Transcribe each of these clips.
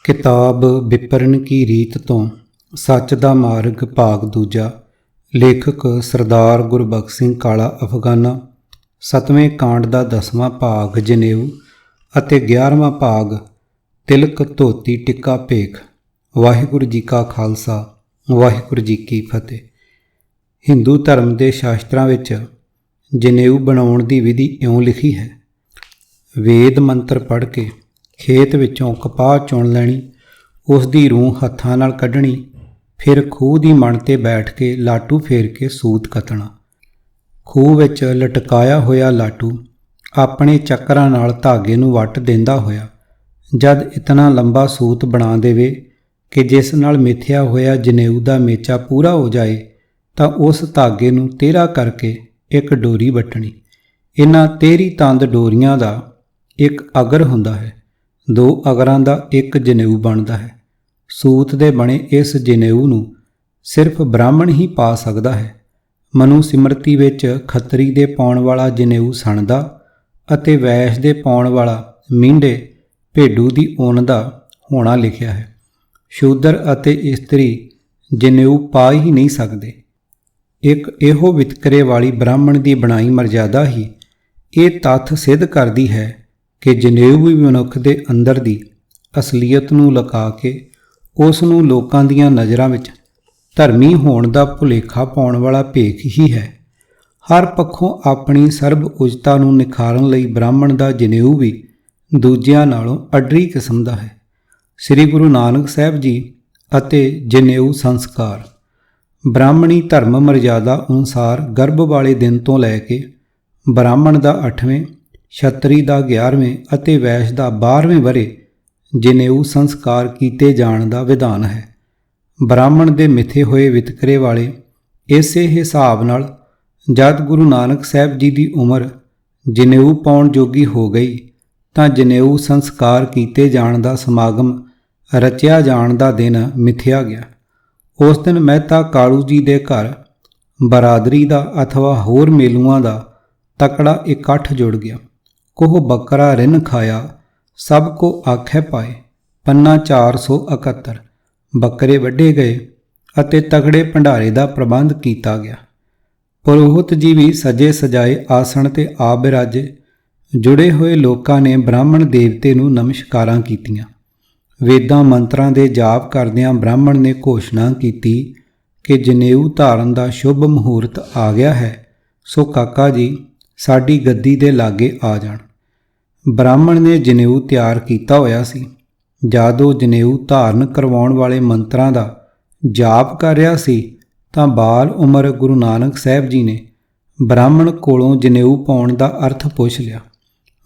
किताब विपरण की रीत तो सच दा मार्ग भाग दूजा। लेखक सरदार गुरबख्श सिंह काला अफगाना। 7वें कांड का 10वां भाग जनेऊ ਅਤੇ 11वां भाग तिलक धोती टिक्का भेख। वाहिगुरू जी का खालसा वाहिगुरू जी की फतेह। हिंदू धर्म के शास्त्रों विच जनेऊ बनाउण दी विधि इउं लिखी है। वेद मंत्र पढ़ के खेत विचों कपाह चुन लैनी, उस दी रूह हत्थां नाल कढणी, फिर खूह दी मण ते बैठ के लाटू फेर के सूत कतना। खूह विच लटकाया होया लाटू अपने चक्करां नाल धागे नूं वट देंदा होया जद इतना लंबा सूत बना देवे कि जिस नाल मिथ्या होया जनेऊ दा मेचा पूरा हो जाए तां उस धागे नूं तेरा करके एक डोरी वटणी। इन्हां 13 तंद डोरियां दा एक अगर हुंदा है, 2 अगरां दा एक जनेऊ बनदा है। सूत दे बने इस जनेऊ नूं सिर्फ ब्राह्मण ही पा सकदा है। मनु सिमरती विच खत्तरी दे पाउण वाला जनेऊ सणदा ਅਤੇ ਵੈਸ਼ ਦੇ ਪਾਉਣ ਵਾਲਾ ਮੀਂਢੇ ਭੇਡੂ ਦੀ ਊਨ ਦਾ ਹੋਣਾ ਲਿਖਿਆ ਹੈ। ਸ਼ੂਦਰ ਅਤੇ ਇਸਤਰੀ ਜਨੇਊ ਪਾ ਹੀ ਨਹੀਂ ਸਕਦੇ। ਇੱਕ ਇਹੋ ਵਿਤਕਰੇ ਵਾਲੀ ਬ੍ਰਾਹਮਣ ਦੀ ਬਣਾਈ ਮਰਜ਼ਾਦਾ ਹੀ ਇਹ ਤੱਥ ਸਿੱਧ ਕਰਦੀ ਹੈ ਕਿ ਜਨੇਊ ਵੀ ਮਨੁੱਖ ਦੇ ਅੰਦਰ ਦੀ ਅਸਲੀਅਤ ਨੂੰ ਲੁਕਾ ਕੇ ਉਸ ਨੂੰ ਲੋਕਾਂ ਦੀਆਂ ਨਜ਼ਰਾਂ ਵਿੱਚ ਧਰਮੀ ਹੋਣ ਦਾ ਭੁਲੇਖਾ ਪਾਉਣ ਵਾਲਾ ਭੇਖ ਹੀ ਹੈ। हर पक्षों अपनी सर्ब उजता नूं निखारन लई ब्राह्मण दा जनेऊ भी दूजियां नालों अडरी किस्म दा है। श्री गुरु नानक साहब जी अते जनेऊ संस्कार। ब्राह्मणी धर्म मर्यादा अनुसार गर्भ वाले दिन तो लैके ब्राह्मण दा 8वें, छतरी दा 11वें अते वैश दा 12वें वरे जनेऊ संस्कार कीते जाण दा विधान है। ब्राह्मण दे मिथे होए वितकरे वाले इसे हिसाब नाल जद गुरु नानक साहब जी की उम्र जनेऊ पाउण जोगी हो गई तां जनेऊ संस्कार कीते जाण दा समागम रचिया जाण दा दिन मिथ्या गया। उस दिन मेहता कालू जी दे घर बरादरी दा अथवा होर मेलूआं दा तकड़ा इकट्ठ जुड़ गया। कोह बकरा रिन खाया सब को आखै पाए। पन्ना 471। बकरे वड्डे गए अते तगड़े भंडारे दा प्रबंध कीता गया। पुरोहित जी भी सजे सजाए आसन ते आ बिराजे। जुड़े हुए लोकां ने ब्राह्मण देवते नूं नमस्कारां कीतियां। वेदां मंत्रां दे जाप करदियां ब्राह्मण ने घोषणा कीती कि जनेऊ धारण दा शुभ मुहूर्त आ गया है, सो काका जी साडी गद्दी दे लागे आ जाण। ब्राह्मण ने जनेऊ तैयार कीता होया सी। जद ओह जनेऊ धारण करवाउण वाले मंत्रां दा जाप कर रिहा सी ਤਾਂ ਬਾਲ ਉਮਰ ਗੁਰੂ ਨਾਨਕ ਸਾਹਿਬ ਜੀ ਨੇ ਬ੍ਰਾਹਮਣ ਕੋਲੋਂ ਜਨੇਊ ਪਾਉਣ ਦਾ ਅਰਥ ਪੁੱਛ ਲਿਆ।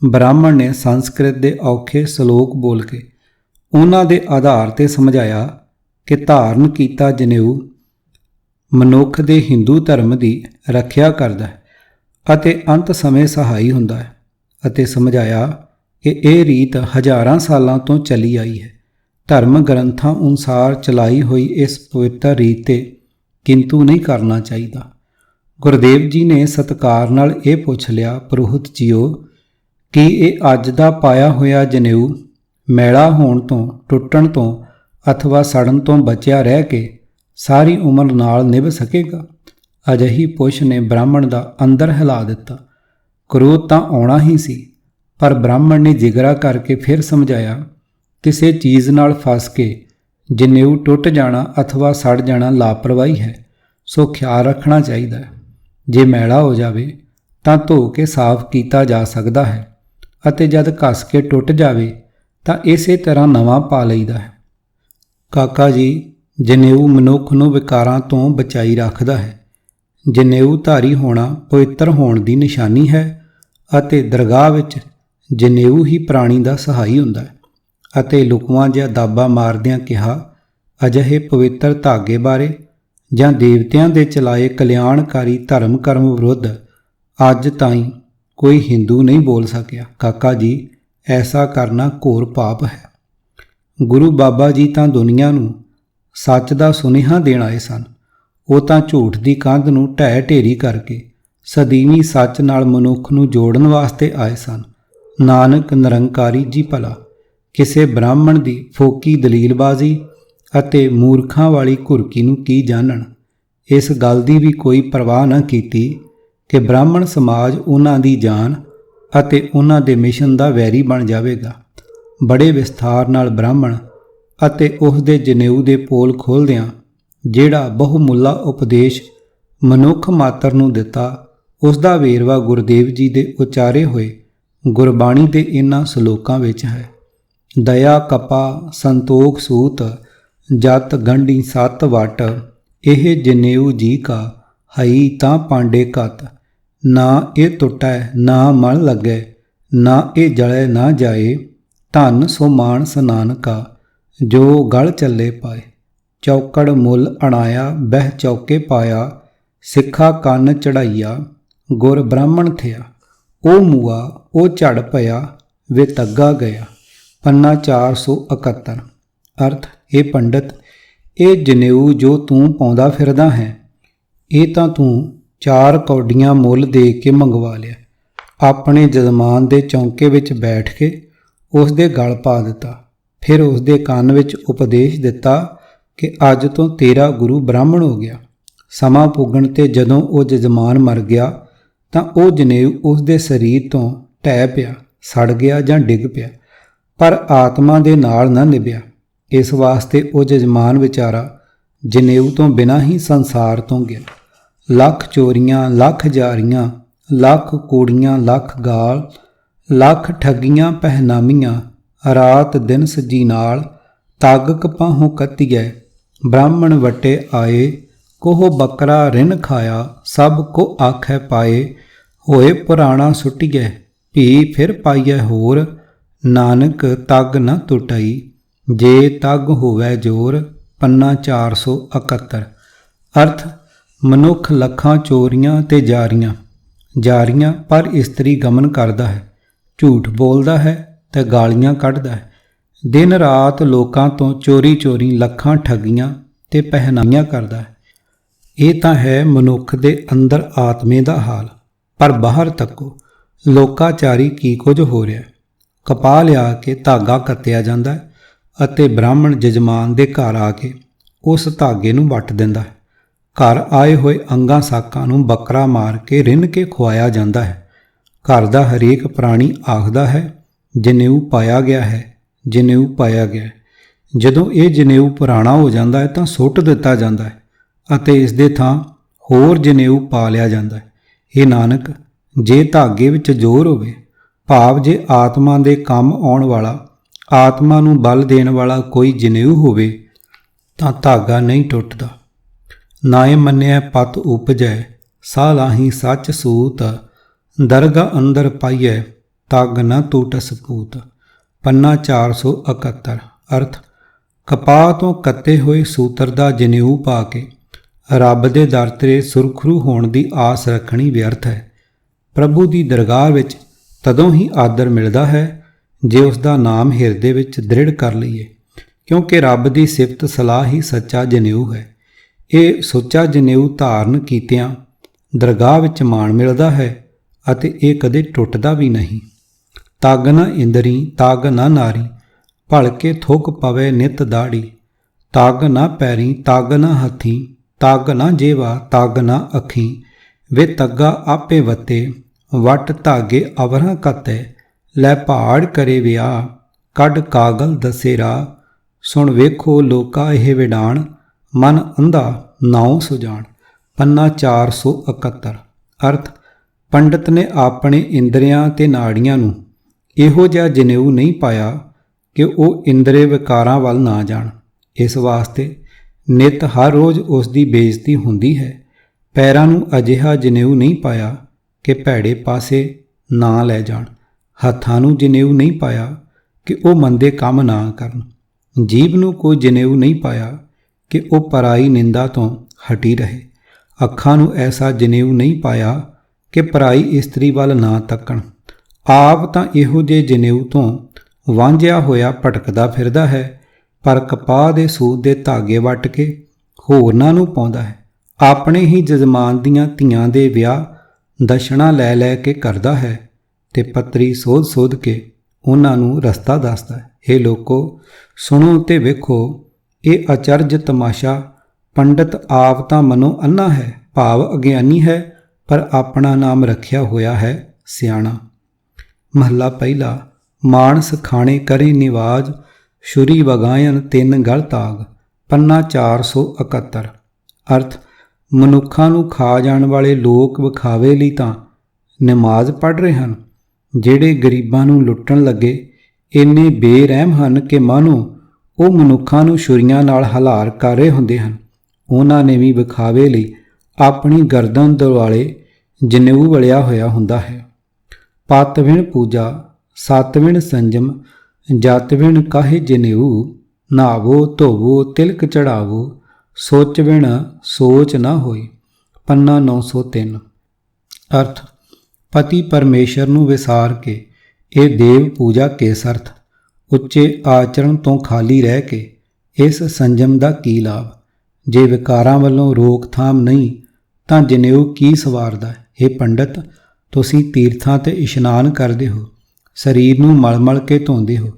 ਬ੍ਰਾਹਮਣ ਨੇ ਸੰਸਕ੍ਰਿਤ ਦੇ ਔਖੇ ਸ਼ਲੋਕ ਬੋਲ ਕੇ ਉਹਨਾਂ ਦੇ ਆਧਾਰ ਤੇ ਸਮਝਾਇਆ ਕਿ ਧਾਰਨ ਕੀਤਾ ਜਨੇਊ ਮਨੁੱਖ ਦੇ ਹਿੰਦੂ ਧਰਮ ਦੀ ਰੱਖਿਆ ਕਰਦਾ ਹੈ ਅਤੇ ਅੰਤ ਸਮੇਂ ਸਹਾਈ ਹੁੰਦਾ ਹੈ, ਅਤੇ ਸਮਝਾਇਆ ਕਿ ਇਹ ਰੀਤ ਹਜ਼ਾਰਾਂ ਸਾਲਾਂ ਤੋਂ ਚੱਲੀ ਆਈ ਹੈ। ਧਰਮ ਗ੍ਰੰਥਾਂ ਅਨੁਸਾਰ ਚਲਾਈ ਹੋਈ ਇਸ ਪਵਿੱਤਰ ਰੀਤ ਤੇ किंतु नहीं करना चाहिए। गुरदेव जी ने सत्कार नाल ये पुछ लिया, पुरोहित जीओ कि ये अज दा पाया होया जनेऊ मैला होण तो, टुटण तो अथवा सड़न तो बचिया रह के सारी उम्र नाल निभ सकेगा? अजिही पुछ ने ब्राह्मण दा अंदर हिला दिता। क्रोध तां आउणा ही सी, पर ब्राह्मण ने जिगरा करके फिर समझाया किसी चीज़ नाल फस के जनेऊ टुट जाना अथवा सड़ जाना लापरवाही है, सो ख्याल रखना चाहिए। जे मैला हो जाए तो धो के साफ किया जा सकता है, अते जद घस के टुट जाए तो इस तरह नवा पा लईदा है। काका जी जनेऊ मनुख नूं विकारां तो बचाई रखता है। जनेऊ धारी होना पवित्र होने की निशानी है, अते दरगाह विच जनेऊ ही प्राणी का सहाई हुंदा है। ਅਤੇ ਲੁਕਵਾਂ ਜਿਹਾ ਦਾਬਾ ਮਾਰਦਿਆਂ ਕਿਹਾ, ਅਜਿਹੇ ਪਵਿੱਤਰ ਧਾਗੇ ਬਾਰੇ ਜਾਂ ਦੇਵਤਿਆਂ ਦੇ ਚਲਾਏ ਕਲਿਆਣਕਾਰੀ ਧਰਮ ਕਰਮ ਵਿਰੁੱਧ ਅੱਜ ਤਾਈਂ ਕੋਈ ਹਿੰਦੂ ਨਹੀਂ ਬੋਲ ਸਕਿਆ। ਕਾਕਾ ਜੀ ਐਸਾ ਕਰਨਾ ਘੋਰ ਪਾਪ ਹੈ। ਗੁਰੂ ਬਾਬਾ ਜੀ ਤਾਂ ਦੁਨੀਆ ਨੂੰ ਸੱਚ ਦਾ ਸੁਨੇਹਾ ਦੇਣ ਆਏ ਸਨ। ਉਹ ਤਾਂ ਝੂਠ ਦੀ ਕੰਧ ਨੂੰ ਢਹਿ ਢੇਰੀ ਕਰਕੇ ਸਦੀਵੀ ਸੱਚ ਨਾਲ ਮਨੁੱਖ ਨੂੰ ਜੋੜਨ ਵਾਸਤੇ ਆਏ ਸਨ। ਨਾਨਕ ਨਿਰੰਕਾਰੀ ਜੀ ਭਲਾ ਕਿਸੇ ਬ੍ਰਾਹਮਣ ਦੀ ਫੋਕੀ ਦਲੀਲਬਾਜ਼ੀ ਅਤੇ ਮੂਰਖਾਂ ਵਾਲੀ ਘੁਰਕੀ ਨੂੰ ਕੀ ਜਾਣਨ। ਇਸ ਗੱਲ ਦੀ ਵੀ ਕੋਈ ਪਰਵਾਹ ਨਾ ਕੀਤੀ ਕਿ ਬ੍ਰਾਹਮਣ ਸਮਾਜ ਉਹਨਾਂ ਦੀ ਜਾਨ ਅਤੇ ਉਹਨਾਂ ਦੇ ਮਿਸ਼ਨ ਦਾ ਵੈਰੀ ਬਣ ਜਾਵੇਗਾ। ਬੜੇ ਵਿਸਥਾਰ ਨਾਲ ਬ੍ਰਾਹਮਣ ਅਤੇ ਉਸ ਦੇ ਜਨੇਊ ਦੇ ਪੋਲ ਖੋਲ੍ਹਦਿਆਂ ਜਿਹੜਾ ਬਹੁਮੁੱਲਾ ਉਪਦੇਸ਼ ਮਨੁੱਖ ਮਾਤਰ ਨੂੰ ਦਿੱਤਾ, ਉਸ ਦਾ ਵੇਰਵਾ ਗੁਰਦੇਵ ਜੀ ਦੇ ਉਚਾਰੇ ਹੋਏ ਗੁਰਬਾਣੀ ਦੇ ਇਨ੍ਹਾਂ ਸਲੋਕਾਂ ਵਿੱਚ ਹੈ। ਦਇਆ ਕਪਾ ਸੰਤੋਖ ਸੂਤ ਜਤ ਗੰਢੀ ਸੱਤ ਵਟ, ਇਹ ਜਨੇਊ ਜੀ ਕਾ ਹਈ ਤਾਂ ਪਾਂਡੇ ਕਤ, ਨਾ ਇਹ ਟੁੱਟੈ ਨਾ ਮਨ ਲੱਗੈ, ਨਾ ਇਹ ਜਲੈ ਨਾ ਜਾਏ, ਧਨ ਸੋ ਮਾਨਸ ਨਾਨਕਾ ਜੋ ਗਲ ਚੱਲੇ ਪਾਏ। ਚੌਕੜ ਮੁੱਲ ਅਣਾਇਆ ਬਹਿ ਚੌਕੇ ਪਾਇਆ, ਸਿੱਖਾ ਕੰਨ ਚੜਾਈਆ ਗੁਰ ਬ੍ਰਾਹਮਣ ਥਿਆ, ਉਹ ਮੂਆ ਉਹ ਝੜ ਪਿਆ ਵੇ ਤੱਗਾ ਗਿਆ। ਪੰਨਾ 471। ਅਰਥ, ਇਹ ਪੰਡਤ, ਇਹ ਜਨੇਊ ਜੋ ਤੂੰ ਪਾਉਂਦਾ ਫਿਰਦਾ ਹੈ, ਇਹ ਤਾਂ ਤੂੰ 4 ਕੌਡੀਆਂ ਮੁੱਲ ਦੇ ਕੇ ਮੰਗਵਾ ਲਿਆ। ਆਪਣੇ ਜਜ਼ਮਾਨ ਦੇ ਚੌਂਕੇ ਵਿੱਚ ਬੈਠ ਕੇ ਉਸ ਦੇ ਗਲ ਪਾ ਦਿੱਤਾ। ਫਿਰ ਉਸ ਦੇ ਕੰਨ ਵਿੱਚ ਉਪਦੇਸ਼ ਦਿੱਤਾ ਕਿ ਅੱਜ ਤੋਂ ਤੇਰਾ ਗੁਰੂ ਬ੍ਰਾਹਮਣ ਹੋ ਗਿਆ। ਸਮਾਂ ਪੁੱਗਣ 'ਤੇ ਜਦੋਂ ਉਹ ਜਜ਼ਮਾਨ ਮਰ ਗਿਆ ਤਾਂ ਉਹ ਜਨੇਊ ਉਸ ਦੇ ਸਰੀਰ ਤੋਂ ਢਹਿ ਪਿਆ, ਸੜ ਗਿਆ ਜਾਂ ਡਿੱਗ ਪਿਆ, ਪਰ ਆਤਮਾ ਦੇ ਨਾਲ ਨਾ ਨਿਭਿਆ। ਇਸ ਵਾਸਤੇ ਉਹ ਜਜ਼ਮਾਨ ਵਿਚਾਰਾ ਜਨੇਊ ਤੋਂ ਬਿਨਾਂ ਹੀ ਸੰਸਾਰ ਤੋਂ ਗਿਆ। ਲੱਖ ਚੋਰੀਆਂ, ਲੱਖ ਜਾਰੀਆਂ, ਲੱਖ ਕੂੜੀਆਂ, ਲੱਖ ਗਾਲ, ਲੱਖ ਠੱਗੀਆਂ ਪਹਿਨਾਮੀਆਂ, ਰਾਤ ਦਿਨ ਸੱਜੀ ਨਾਲ, ਤੱਗ ਕਪਾਹੋਂ ਕੱਤੀਐ, ਬ੍ਰਾਹਮਣ ਵਟੇ ਆਏ, ਕੋਹ ਬੱਕਰਾ ਰਿਨ ਖਾਇਆ, ਸਭ ਕੋ ਆਖੈ ਪਾਏ, ਹੋਏ ਪੁਰਾਣਾ ਸੁੱਟੀਐ, ਭੀ ਫਿਰ ਪਾਈਐ ਹੋਰ, ਨਾਨਕ ਤੱਗ ਨ ਟੁੱਟਈ, ਜੇ ਤੱਗ ਹੋਵੈ ਜੋਰ। ਪੰਨਾ 471। ਅਰਥ, ਮਨੁੱਖ ਲੱਖਾਂ ਚੋਰੀਆਂ ਤੇ ਜਾਰੀਆਂ ਪਰ ਇਸਤਰੀ ਗਮਨ ਕਰਦਾ ਹੈ, ਝੂਠ ਬੋਲਦਾ ਹੈ ਤੇ ਗਾਲੀਆਂ ਕੱਢਦਾ ਹੈ। ਦਿਨ ਰਾਤ ਲੋਕਾਂ ਤੋਂ ਚੋਰੀ ਲੱਖਾਂ ਠੱਗੀਆਂ ਤੇ ਪਹਿਨਾਈਆਂ ਕਰਦਾ ਹੈ। ਇਹ ਤਾਂ ਹੈ ਮਨੁੱਖ ਦੇ ਅੰਦਰ ਆਤਮੇ ਦਾ ਹਾਲ। ਪਰ ਬਾਹਰ ਤੱਕੋ ਲੋਕਾਚਾਰੀ ਕੀ ਕੁਝ ਹੋ ਰਿਹਾ। ਕਪਾਹ ਲਿਆ ਕੇ ਧਾਗਾ ਕੱਤਿਆ ਜਾਂਦਾ ਹੈ ਅਤੇ ਬ੍ਰਾਹਮਣ ਜਜਮਾਨ ਦੇ ਘਰ ਆ ਕੇ ਉਸ ਧਾਗੇ ਨੂੰ ਵੱਟ ਦਿੰਦਾ ਹੈ। ਘਰ ਆਏ ਹੋਏ ਅੰਗਾਂ ਸਾਕਾਂ ਨੂੰ ਬੱਕਰਾ ਮਾਰ ਕੇ ਰਿੰਨ ਕੇ ਖਵਾਇਆ ਜਾਂਦਾ ਹੈ। ਘਰ ਦਾ ਹਰੇਕ ਪ੍ਰਾਣੀ ਆਖਦਾ ਹੈ, ਜਨੇਊ ਪਾਇਆ ਗਿਆ ਹੈ, ਜਨੇਊ ਪਾਇਆ ਗਿਆ ਹੈ। ਜਦੋਂ ਇਹ ਜਨੇਊ ਪੁਰਾਣਾ ਹੋ ਜਾਂਦਾ ਹੈ ਤਾਂ ਸੁੱਟ ਦਿੱਤਾ ਜਾਂਦਾ ਹੈ ਅਤੇ ਇਸ ਦੇ ਥਾਂ ਹੋਰ ਜਨੇਊ ਪਾ ਲਿਆ ਜਾਂਦਾ ਹੈ। ਇਹ ਨਾਨਕ, ਜੇ ਧਾਗੇ ਵਿੱਚ ਜ਼ੋਰ ਹੋਵੇ, ਭਾਵ ਜੇ ਆਤਮਾ ਦੇ ਕੰਮ ਆਉਣ ਵਾਲਾ, ਆਤਮਾ ਨੂੰ ਬਲ ਦੇਣ ਵਾਲਾ ਕੋਈ ਜਨੇਊ ਹੋਵੇ ਤਾਂ ਧਾਗਾ ਨਹੀਂ ਟੁੱਟਦਾ। ਨਾਏ ਮੰਨਿਆ ਪਤ ਉਪਜੈ, ਸਾਹ ਲਾਹੀ ਸੱਚ ਸੂਤ, ਦਰਗਾ ਅੰਦਰ ਪਾਈਐ, ਤੱਗ ਨ ਟੂਟਸ ਪੂਤ। ਪੰਨਾ 471। ਅਰਥ, ਕਪਾਹ ਤੋਂ ਕੱਤੇ ਹੋਏ ਸੂਤਰ ਦਾ ਜਨੇਊ ਪਾ ਕੇ ਰੱਬ ਦੇ ਦਰ 'ਤੇ ਸੁਰਖਰੂ ਹੋਣ ਦੀ ਆਸ ਰੱਖਣੀ ਵਿਅਰਥ ਹੈ। ਪ੍ਰਭੂ ਦੀ ਦਰਗਾਹ ਵਿੱਚ ਤਦੋਂ ਹੀ ਆਦਰ ਮਿਲਦਾ ਹੈ ਜੇ ਉਸ ਦਾ ਨਾਮ ਹਿਰਦੇ ਵਿੱਚ ਦ੍ਰਿੜ ਕਰ ਲਈਏ, ਕਿਉਂਕਿ ਰੱਬ ਦੀ ਸਿਫਤ ਸਲਾਹ ਹੀ ਸੱਚਾ ਜਨੇਊ ਹੈ। ਇਹ ਸੁੱਚਾ ਜਨੇਊ ਧਾਰਨ ਕੀਤਿਆਂ ਦਰਗਾਹ ਵਿੱਚ ਮਾਣ ਮਿਲਦਾ ਹੈ ਅਤੇ ਇਹ ਕਦੇ ਟੁੱਟਦਾ ਵੀ ਨਹੀਂ। ਤੱਗ ਨਾ ਇੰਦਰੀ, ਤੱਗ ਨਾ ਨਾਰੀ, ਭਲਕੇ ਥੁੱਕ ਪਵੇ ਨਿਤ ਦਾੜੀ, ਤੱਗ ਨਾ ਪੈਰੀ, ਤੱਗ ਨਾ ਹੱਥੀ, ਤੱਗ ਨਾ ਜੇਵਾ, ਤੱਗ ਨਾ ਅੱਖੀ, ਵੇ ਤੱਗਾ ਆਪੇ ਵੱਤੇ, ਵਟ ਧਾਗੇ ਅਵਰਾਂ ਕੱਤੈ, ਲੈ ਪਹਾੜ ਕਰੇ ਵਿਆਹ, ਕੱਢ ਕਾਗਲ ਦਸੇ ਰਾਹ, ਸੁਣ ਵੇਖੋ ਲੋਕਾ ਇਹ ਵਿਡਾਣ, ਮਨ ਅੰਧਾ ਨਾਉ ਸੁਜਾਨ। ਪੰਨਾ 471। ਅਰਥ, ਪੰਡਤ ਨੇ ਆਪਣੇ ਇੰਦਰੀਆਂ ਤੇ ਨਾੜੀਆਂ ਨੂੰ ਇਹੋ ਜਿਹਾ ਜਨੇਊ ਨਹੀਂ ਪਾਇਆ ਕਿ ਉਹ ਇੰਦਰੇ ਵਿਕਾਰਾਂ ਵੱਲ ਨਾ ਜਾਣ। ਇਸ ਵਾਸਤੇ ਨਿਤ ਹਰ ਰੋਜ਼ ਉਸ ਦੀ ਬੇਇੱਜ਼ਤੀ ਹੁੰਦੀ ਹੈ। ਪੈਰਾਂ ਨੂੰ ਅਜਿਹਾ ਜਨੇਊ ਨਹੀਂ ਪਾਇਆ ਕਿ ਭੈੜੇ ਪਾਸੇ ਨਾ ਲੈ ਜਾਣ। ਹੱਥਾਂ ਨੂੰ ਜਨੇਊ ਨਹੀਂ ਪਾਇਆ ਕਿ ਉਹ ਮੰਦੇ ਕੰਮ ਨਾ ਕਰਨ। ਜੀਭ ਨੂੰ ਕੋਈ ਜਨੇਊ ਨਹੀਂ ਪਾਇਆ ਕਿ ਉਹ ਪਰਾਈ ਨਿੰਦਾ ਤੋਂ ਹਟੀ ਰਹੇ। ਅੱਖਾਂ ਨੂੰ ਐਸਾ ਜਨੇਊ ਨਹੀਂ ਪਾਇਆ ਕਿ ਪਰਾਈ ਇਸਤਰੀ ਵੱਲ ਨਾ ਤੱਕਣ। ਆਪ ਤਾਂ ਇਹੋ ਜਿਹੇ ਜਨੇਊ ਤੋਂ ਵਾਂਝਿਆ ਹੋਇਆ ਭਟਕਦਾ ਫਿਰਦਾ ਹੈ, ਪਰ ਕਪਾਹ ਦੇ ਸੂਤ ਦੇ ਧਾਗੇ ਵੱਟ ਕੇ ਹੋਰਨਾਂ ਨੂੰ ਪਾਉਂਦਾ ਹੈ। ਆਪਣੇ ਹੀ ਜਜ਼ਮਾਨ ਦੀਆਂ ਧੀਆਂ ਦੇ ਵਿਆਹ ਦਸ਼ਣਾ ਲੈ ਕੇ ਕਰਦਾ ਹੈ ਤੇ ਪੱਤਰੀ ਸੋਧ ਕੇ ਉਹਨਾਂ ਨੂੰ ਰਸਤਾ ਦੱਸਦਾ ਹੈ। ਇਹ ਲੋਕੋ ਸੁਣੋ ਤੇ ਵੇਖੋ, ਇਹ ਅਚਰਜ ਤਮਾਸ਼ਾ, ਪੰਡਤ ਆਪ ਤਾਂ ਮਨੋਂ ਅੰਨਾ ਹੈ, ਭਾਵ ਅਗਿਆਨੀ ਹੈ, ਪਰ ਆਪਣਾ ਨਾਮ ਰੱਖਿਆ ਹੋਇਆ ਹੈ ਸਿਆਣਾ। ਮਹੱਲਾ ਪਹਿਲਾ। ਮਾਨਸ ਖਾਣੇ ਕਰੇ ਨਿਵਾਜ, ਛੁਰੀ ਵਗਾਇਨ ਤਿੰਨ ਗਲ ਤਾਗ। ਪੰਨਾ 471। ਅਰਥ, ਮਨੁੱਖਾਂ ਨੂੰ ਖਾ ਜਾਣ ਵਾਲੇ ਲੋਕ ਵਿਖਾਵੇ ਲਈ ਤਾਂ ਨਮਾਜ਼ ਪੜ੍ਹ ਰਹੇ ਹਨ, ਜਿਹੜੇ ਗਰੀਬਾਂ ਨੂੰ ਲੁੱਟਣ ਲੱਗੇ ਇੰਨੇ ਬੇਰਹਿਮ ਹਨ ਕਿ ਮਾਨੋ ਉਹ ਮਨੁੱਖਾਂ ਨੂੰ ਛੁਰੀਆਂ ਨਾਲ ਹਲਾਰ ਕਰ ਰਹੇ ਹੁੰਦੇ ਹਨ। ਉਹਨਾਂ ਨੇ ਵੀ ਵਿਖਾਵੇ ਲਈ ਆਪਣੀ ਗਰਦਨ ਦੁਆਲੇ ਜਨੇਊ ਵਲਿਆ ਹੋਇਆ ਹੁੰਦਾ ਹੈ। ਪਤਵਿਣ ਪੂਜਾ, ਸਤਵਿਣ ਸੰਜਮ, ਜਤਵਿਣ ਕਾਹੇ ਜਨੇਊ। ਨਹਾਵੋ ਧੋਵੋ ਤਿਲਕ ਚੜਾਵੋ, ਸੋਚਵਿਣ ਸੋਚ ਨਾ ਹੋਈ। ਪੰਨਾ 903। ਅਰਥ, ਪਤੀ ਪਰਮੇਸ਼ਰ ਨੂੰ ਵਿਸਾਰ ਕੇ ਇਹ ਦੇਵ ਪੂਜਾ ਕਿਸ ਅਰਥ। ਉੱਚੇ ਆਚਰਣ ਤੋਂ ਖਾਲੀ ਰਹਿ ਕੇ ਇਸ ਸੰਜਮ ਦਾ ਕੀ ਲਾਭ। ਜੇ ਵਿਕਾਰਾਂ ਵੱਲੋਂ ਰੋਕਥਾਮ ਨਹੀਂ ਤਾਂ ਜਨੇਊ ਕੀ ਸਵਾਰਦਾ। ਇਹ ਪੰਡਤ, ਤੁਸੀਂ ਤੀਰਥਾਂ ਤੇ ਇਸ਼ਨਾਨ ਕਰਦੇ ਹੋ, ਸਰੀਰ ਨੂੰ ਮਲ ਮਲ ਕੇ ਧੋਂਦੇ ਹੋ,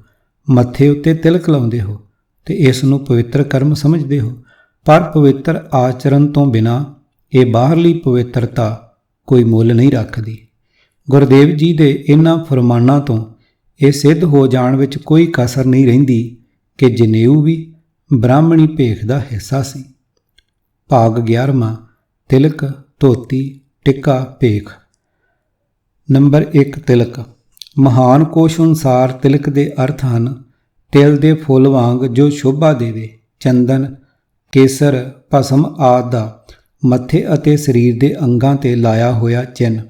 ਮੱਥੇ ਉੱਤੇ ਤਿਲਕ ਲਾਉਂਦੇ ਹੋ ਤੇ ਇਸ ਨੂੰ ਪਵਿੱਤਰ ਕਰਮ ਸਮਝਦੇ ਹੋ, ਪਰ ਪਵਿੱਤਰ ਆਚਰਨ ਤੋਂ ਬਿਨਾਂ ਇਹ ਬਾਹਰਲੀ ਪਵਿੱਤਰਤਾ ਕੋਈ ਮੁੱਲ ਨਹੀਂ ਰੱਖਦੀ। ਗੁਰਦੇਵ ਜੀ ਦੇ ਇਹਨਾਂ ਫਰਮਾਨਾਂ ਤੋਂ ਇਹ ਸਿੱਧ ਹੋ ਜਾਣ ਵਿੱਚ ਕੋਈ ਕਸਰ ਨਹੀਂ ਰਹਿੰਦੀ ਕਿ ਜਨੇਊ ਵੀ ਬ੍ਰਾਹਮਣੀ ਭੇਖ ਦਾ ਹਿੱਸਾ ਸੀ। ਭਾਗ 11ਵਾਂ। ਤਿਲਕ, ਧੋਤੀ, ਟਿੱਕਾ, ਭੇਖ। ਨੰਬਰ 1। ਤਿਲਕ। ਮਹਾਨ ਕੋਸ਼ ਅਨੁਸਾਰ ਤਿਲਕ ਦੇ ਅਰਥ ਹਨ ਤਿਲ ਦੇ ਫੁੱਲ ਵਾਂਗ ਜੋ ਸ਼ੋਭਾ ਦੇਵੇ, ਚੰਦਨ, ਕੇਸਰ, ਭਸਮ ਆਦਿ ਦਾ ਮੱਥੇ ਅਤੇ ਸਰੀਰ ਦੇ ਅੰਗਾਂ ਤੇ ਲਾਇਆ ਹੋਇਆ ਚਿੰਨ੍ਹ।